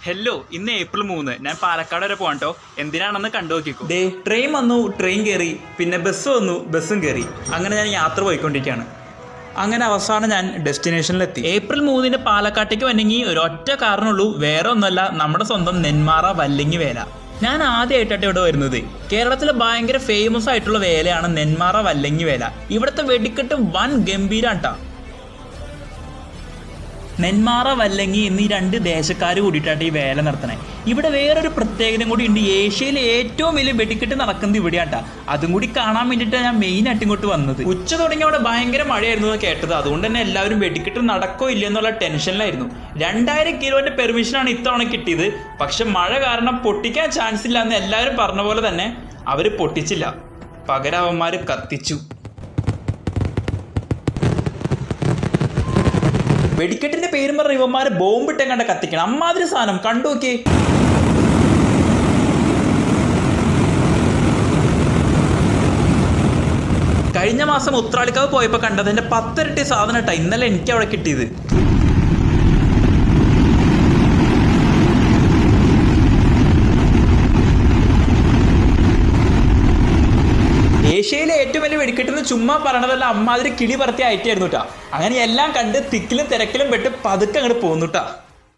Hello, ഇന്ന് April 3 ഞാൻ പാലക്കാട് വരെ പോകട്ടോ. എന്തിനാണെന്ന് കണ്ടു നോക്കിക്കോ. ട്രെയിൻ വന്നു, ട്രെയിൻ കയറി, പിന്നെ ബസ് വന്നു, ബസ്സും കയറി. അങ്ങനെ ഞാൻ യാത്ര പോയിക്കൊണ്ടിരിക്കുകയാണ്. അങ്ങനെ അവസാനം ഞാൻ ഡെസ്റ്റിനേഷനിലെത്തി. ഏപ്രിൽ 3 പാലക്കാട്ടേക്ക് വന്നെങ്കിൽ ഒരൊറ്റ കാരണമുള്ളൂ, വേറെ ഒന്നുമല്ല, നമ്മുടെ സ്വന്തം നെന്മാറ വല്ലങ്ങി വേല. ഞാൻ ആദ്യമായിട്ടാണ് ഇവിടെ വരുന്നത്. കേരളത്തിൽ ഭയങ്കര ഫേമസ് ആയിട്ടുള്ള വേലയാണ് നെന്മാറ വല്ലങ്ങി വേല. ഇവിടുത്തെ വെടിക്കെട്ട് വൻ ഗംഭീരാട്ടാ. നെന്മാറ വല്ലങ്ങി എന്നീ രണ്ട് ദേശക്കാർ കൂടിയിട്ടാണ് ഈ വേല നടത്തണേ. ഇവിടെ വേറൊരു പ്രത്യേകതയും കൂടി ഉണ്ട്. ഏഷ്യയിലെ ഏറ്റവും വലിയ വെടിക്കെട്ട് നടക്കുന്നത് ഇവിടെയാട്ടാ. അതും കൂടി കാണാൻ വേണ്ടിയിട്ടാണ് ഞാൻ മെയിനായിട്ട് ഇങ്ങോട്ട് വന്നത്. ഉച്ച തുടങ്ങി അവിടെ ഭയങ്കര മഴയായിരുന്നു എന്ന് കേട്ടത്. അതുകൊണ്ട് തന്നെ എല്ലാവരും വെടിക്കെട്ട് നടക്കോ ഇല്ല എന്നുള്ള ടെൻഷനിലായിരുന്നു. 2000 കിലോന്റെ പെർമിഷനാണ് ഇത്തവണ കിട്ടിയത്. പക്ഷെ മഴ കാരണം പൊട്ടിക്കാൻ ചാൻസ് ഇല്ല എന്ന് എല്ലാവരും പറഞ്ഞ പോലെ തന്നെ അവർ പൊട്ടിച്ചില്ല. പകരം അവന്മാർ കത്തിച്ചു. വെടിക്കെട്ടിന്റെ പേരും പറഞ്ഞ ഇവന്മാര് ബോംബിട്ടേ കണ്ട കത്തിക്കണം. അമ്മാതിരി സാധനം കണ്ടു നോക്കിയേ. കഴിഞ്ഞ മാസം ഉത്രാളിക്കാവ് പോയപ്പോ കണ്ടതിന്റെ 10 ഇരട്ടി സാധനം ഇട്ടാ ഇന്നലെ എനിക്ക് അവിടെ കിട്ടിയത്. ഏഷ്യയിലെ ഏറ്റവും വലിയ വെടിക്കെട്ടെന്ന് ചുമ്മാ പറയണതല്ല, അമ്മാതിരി കിളി പറത്തിയ ഐറ്റായിരുന്നു കേട്ടോ. അങ്ങനെ എല്ലാം കണ്ട് തിക്കിലും തിരക്കിലും പെട്ട് പതുക്കെ അങ്ങോട്ട് പോന്നുട്ടാ.